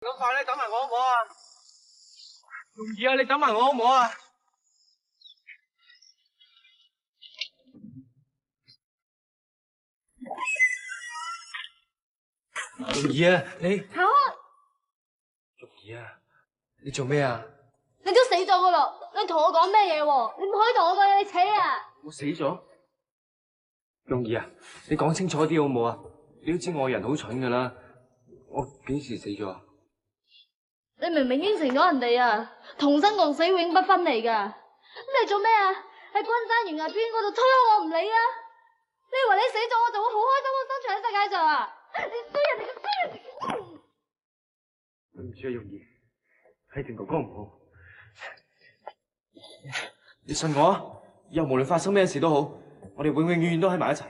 咁快你等埋我好唔好啊？容兒啊，你等埋我好唔好啊？容兒啊，你吓！容兒啊，你做咩啊？你都死咗噶啦！你同我講咩嘢？你唔可以同我講嘢，你扯啊！我死咗？容兒啊，你講清楚啲好唔好啊？你都知我人好蠢噶啦，我幾時死咗啊？你明明應承咗人哋啊，同生共死永不分離噶，咁你做咩啊？喺君山懸崖邊嗰度推開我唔理啊！你以為你死咗我就會好開心咁生存喺世界上啊？你衰人哋嘅衰人！對唔住啊，容兒，係田哥哥唔好，你信我啊！以後無論發生咩事都好，我哋永永遠遠都喺埋一齊。